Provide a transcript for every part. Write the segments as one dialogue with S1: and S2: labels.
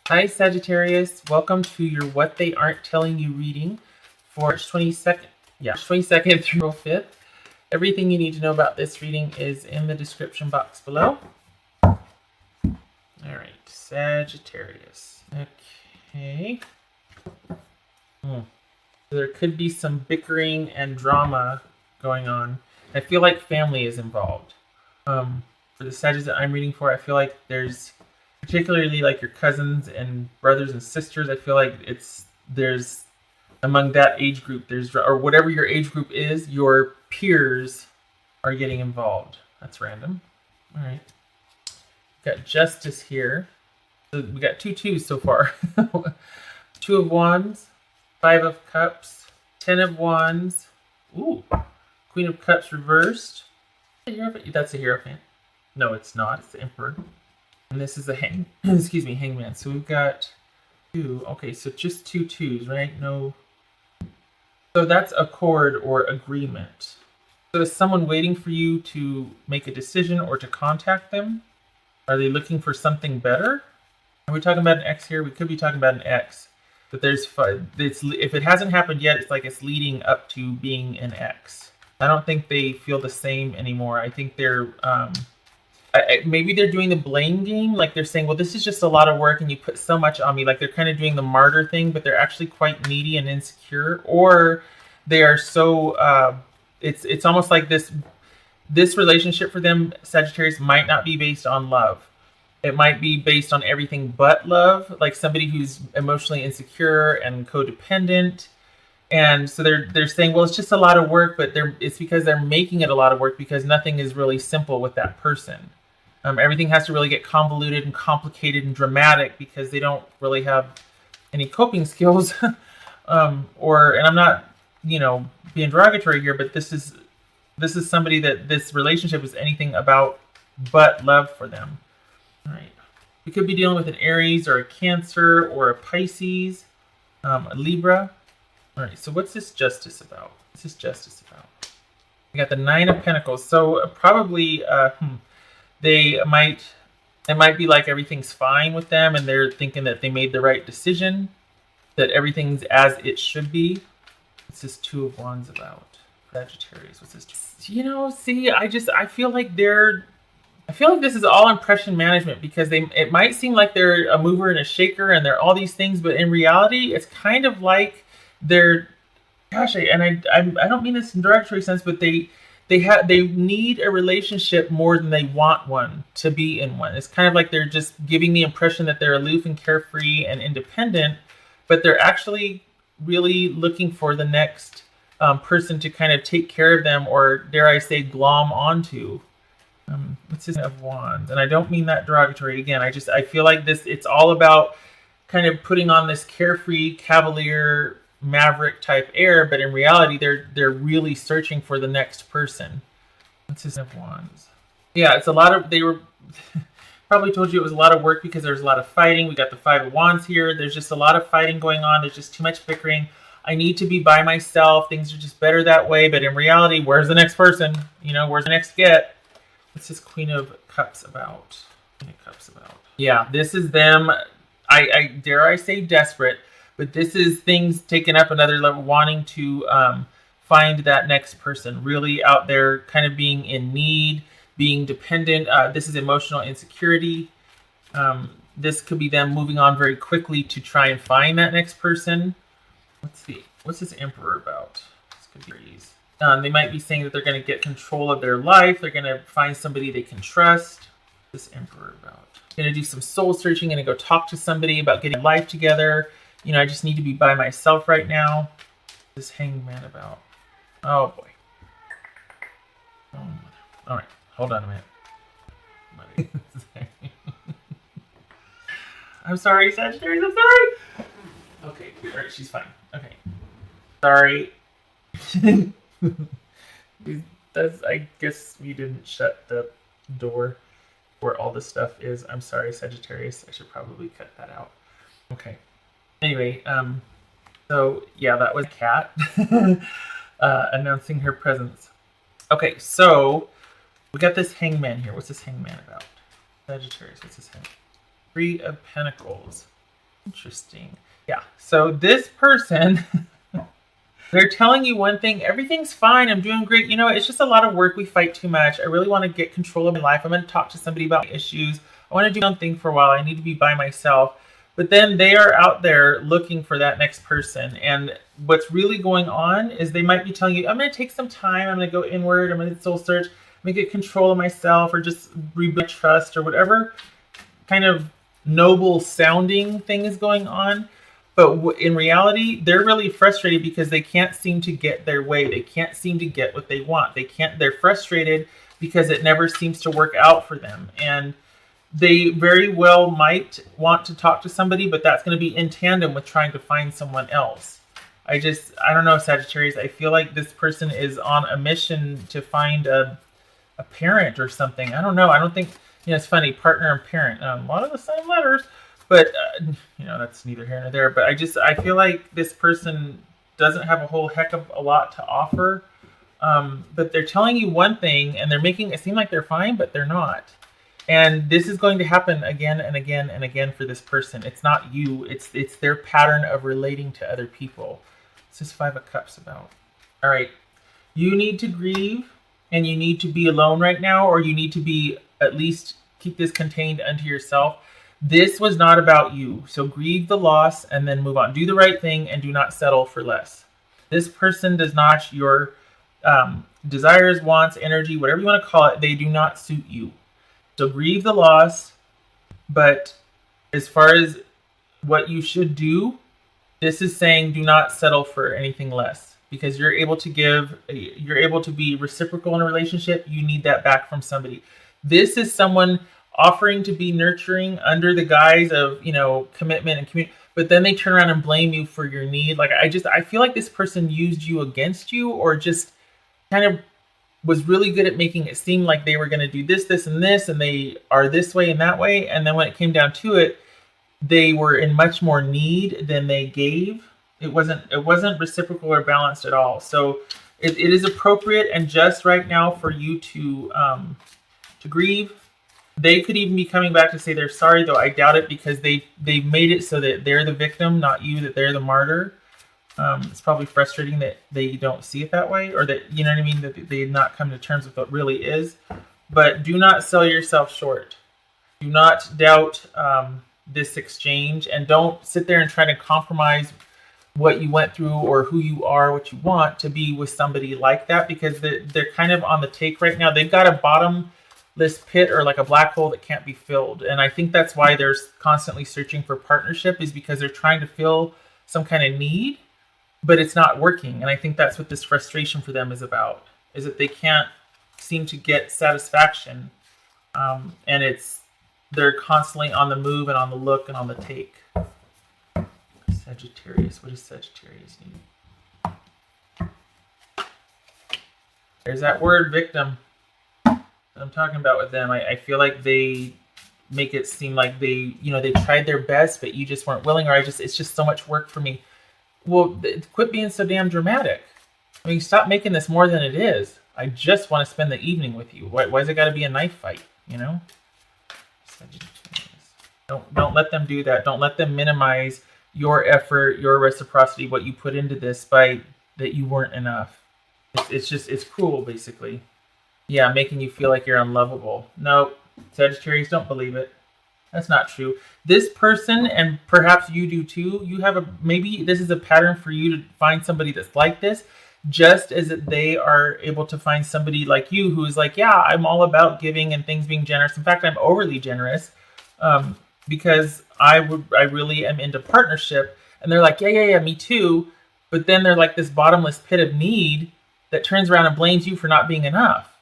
S1: Hi Sagittarius, welcome to your What They Aren't Telling You reading for March 22nd. Yeah, March 22nd through April 5th. Everything you need to know about this reading is in the description box below. All right, Sagittarius. Okay. There could be some bickering and drama going on. I feel like family is involved. For the Sagittarius that I'm reading for, I feel like there's particularly like your cousins and brothers and sisters. I feel like there's among that age group, or whatever your age group is, your peers are getting involved. That's random. All right. Got Justice here. So we got two twos so far. Two of Wands, Five of Cups, 10 of Wands. Ooh, Queen of Cups reversed. That's a Hierophant. No, it's not. It's the Emperor. And this is a Hangman. So we've got two. Okay, so just two twos, right? No. So that's accord or agreement. So is someone waiting for you to make a decision or to contact them? Are they looking for something better? Are we talking about an X here? We could be talking about an X. But if it hasn't happened yet, it's like it's leading up to being an X. I don't think they feel the same anymore. I think they're maybe they're doing the blame game, like they're saying, well, this is just a lot of work and you put so much on me, like they're kind of doing the martyr thing, but they're actually quite needy and insecure, or they are so it's almost like this relationship for them, Sagittarius, might not be based on love. It might be based on everything but love, like somebody who's emotionally insecure and codependent. And so they're saying, well, it's just a lot of work, but it's because they're making it a lot of work because nothing is really simple with that person. Everything has to really get convoluted and complicated and dramatic because they don't really have any coping skills. And I'm not, being derogatory here, but this is somebody that this relationship is anything about but love for them. All right. We could be dealing with an Aries or a Cancer or a Pisces, a Libra. All right, so what's this Justice about? What's this Justice about? We got the Nine of Pentacles. So probably it might be like everything's fine with them and they're thinking that they made the right decision, that everything's as it should be. What's this Two of Wands about? Sagittarius, what's this? I feel like this is all impression management because it might seem like they're a mover and a shaker and they're all these things, but in reality, it's kind of like they're, I don't mean this in derogatory sense, but they need a relationship more than they want one to be in one. It's kind of like they're just giving the impression that they're aloof and carefree and independent, but they're actually really looking for the next person to kind of take care of them, or dare I say, glom onto. What's this of Wands? And I don't mean that derogatory. Again, I feel like it's all about kind of putting on this carefree, cavalier, maverick type air, but in reality, they're really searching for the next person. What's this of Wands? Yeah, it's a lot of, they were probably told you it was a lot of work because there's a lot of fighting. We got the Five of Wands here. There's just a lot of fighting going on. There's just too much bickering. I need to be by myself. Things are just better that way. But in reality, where's the next person? Where's the next get? What's this Queen of Cups about? Queen of Cups about. Yeah, this is them. I dare I say desperate, but this is things taken up another level, wanting to find that next person, really out there, kind of being in need, being dependent. This is emotional insecurity. This could be them moving on very quickly to try and find that next person. Let's see. What's this Emperor about? This could be Aries. They might be saying that they're going to get control of their life. They're going to find somebody they can trust. What's this Emperor about? Going to do some soul searching. Going to go talk to somebody about getting life together. I just need to be by myself right now. This Hangman about. Oh boy. All right. Hold on a minute. I'm sorry, Sagittarius. I'm sorry. Okay. All right. She's fine. Okay. Sorry. I guess we didn't shut the door where all this stuff is. I'm sorry, Sagittarius. I should probably cut that out. Okay. Anyway, so yeah, that was Kat announcing her presence. Okay, so we got this Hangman here. What's this Hangman about? Sagittarius, what's this Hangman? Three of Pentacles. Interesting. Yeah. So this person, they're telling you one thing, everything's fine, I'm doing great. You know, it's just a lot of work. We fight too much. I really want to get control of my life. I'm going to talk to somebody about my issues. I want to do something for a while. I need to be by myself. But then they are out there looking for that next person. And what's really going on is they might be telling you, I'm going to take some time. I'm going to go inward. I'm going to soul search. I'm going to get control of myself, or just rebuild trust, or whatever kind of noble sounding thing is going on. But in reality, they're really frustrated because they can't seem to get their way. They can't seem to get what they want. They're frustrated because it never seems to work out for them. And they very well might want to talk to somebody, but that's going to be in tandem with trying to find someone else. I don't know, Sagittarius. I feel like this person is on a mission to find a parent or something. I don't know. I don't think, it's funny, partner and parent, a lot of the same letters. But, that's neither here nor there. But I feel like this person doesn't have a whole heck of a lot to offer. But they're telling you one thing, and they're making it seem like they're fine, but they're not. And this is going to happen again and again and again for this person. It's not you. It's their pattern of relating to other people. It's just Five of Cups about. All right. You need to grieve, and you need to be alone right now, or you need to be at least keep this contained unto yourself. This was not about you. So grieve the loss and then move on. Do the right thing and do not settle for less. This person does not, your desires, wants, energy, whatever you want to call it, they do not suit you. So grieve the loss. But as far as what you should do, this is saying do not settle for anything less. Because you're able to give, you're able to be reciprocal in a relationship. You need that back from somebody. This is someone offering to be nurturing under the guise of, commitment and community, but then they turn around and blame you for your need. Like, I feel like this person used you against you, or just kind of was really good at making it seem like they were going to do this, this, and this, and they are this way and that way. And then when it came down to it, they were in much more need than they gave. It wasn't reciprocal or balanced at all. So it is appropriate and just right now for you to grieve. They could even be coming back to say they're sorry, though I doubt it, because they've made it so that they're the victim, not you, that they're the martyr. It's probably frustrating that they don't see it that way, or that, you know what I mean, that they not come to terms with what really is. But do not sell yourself short. Do not doubt this exchange, and don't sit there and try to compromise what you went through or who you are, what you want to be with somebody like that, because they're kind of on the take right now. They've got a bottomless pit, or like a black hole that can't be filled. And I think that's why they're constantly searching for partnership, is because they're trying to fill some kind of need, but it's not working. And I think that's what this frustration for them is about, is that they can't seem to get satisfaction. And they're constantly on the move and on the look and on the take. Sagittarius, what does Sagittarius need? There's that word, victim. I'm talking about with them. I feel like they make it seem like they tried their best, but you just weren't willing, or it's just so much work for me. Well, quit being so damn dramatic. I mean, stop making this more than it is. I just want to spend the evening with you. Why's it got to be a knife fight? Don't let them do that. Don't let them minimize your effort, your reciprocity, what you put into this, by that you weren't enough. It's cruel, basically. Yeah, making you feel like you're unlovable. No, Sagittarius, don't believe it. That's not true. This person, and perhaps you do too, maybe this is a pattern for you to find somebody that's like this, just as they are able to find somebody like you who is like, yeah, I'm all about giving and things being generous. In fact, I'm overly generous because I really am into partnership. And they're like, yeah, me too. But then they're like this bottomless pit of need that turns around and blames you for not being enough,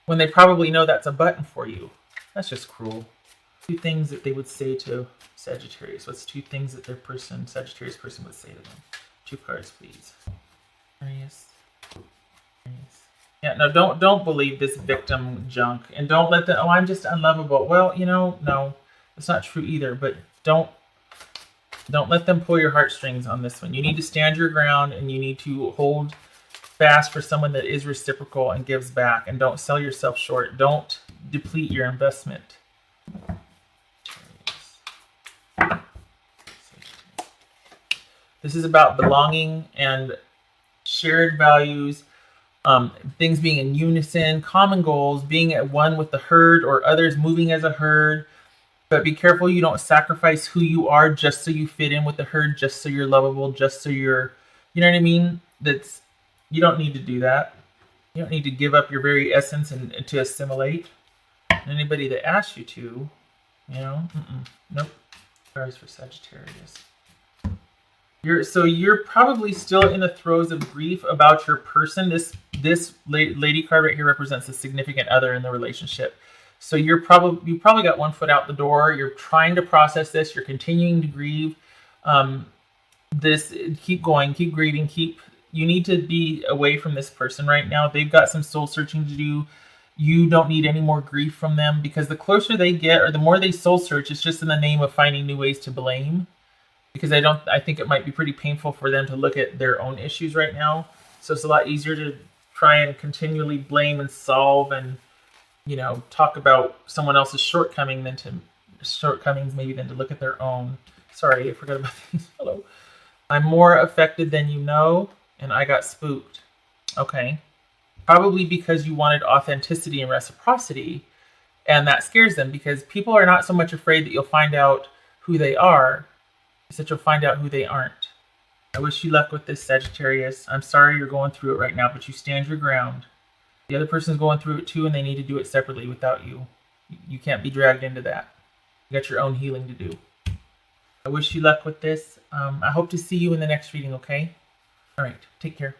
S1: when they probably know that's a button for you. That's just cruel. 2 things that they would say to Sagittarius. What's 2 things that Sagittarius person would say to them? 2 cards, please. Sagittarius. Yeah, no, don't believe this victim junk, and don't let them. Oh, I'm just unlovable. Well, no, it's not true either. But don't let them pull your heartstrings on this one. You need to stand your ground, and you need to hold fast for someone that is reciprocal and gives back, and don't sell yourself short. Don't deplete your investment. This is about belonging and shared values, things being in unison, common goals, being at one with the herd or others moving as a herd. But be careful you don't sacrifice who you are just so you fit in with the herd, just so you're lovable, just so you're, you know what I mean? You don't need to do that. You don't need to give up your very essence and to assimilate. Anybody that asks you to, nope. Cards for Sagittarius. You're probably still in the throes of grief about your person. This lady card right here represents a significant other in the relationship. So you probably got one foot out the door. You're trying to process this. You're continuing to grieve. Keep going, keep grieving, you need to be away from this person right now. They've got some soul searching to do. You don't need any more grief from them, because the closer they get or the more they soul search, it's just in the name of finding new ways to blame. Because I think it might be pretty painful for them to look at their own issues right now. So it's a lot easier to try and continually blame and solve and, talk about someone else's shortcomings maybe than to look at their own. Sorry, I forgot about things. Hello. I'm more affected than you know, and I got spooked. Okay. Probably because you wanted authenticity and reciprocity, and that scares them, because people are not so much afraid that you'll find out who they are, it's that you'll find out who they aren't. I wish you luck with this, Sagittarius. I'm sorry you're going through it right now, but you stand your ground. The other person's going through it too, and they need to do it separately without you. You can't be dragged into that. You got your own healing to do. I wish you luck with this. I hope to see you in the next reading, okay? All right, take care.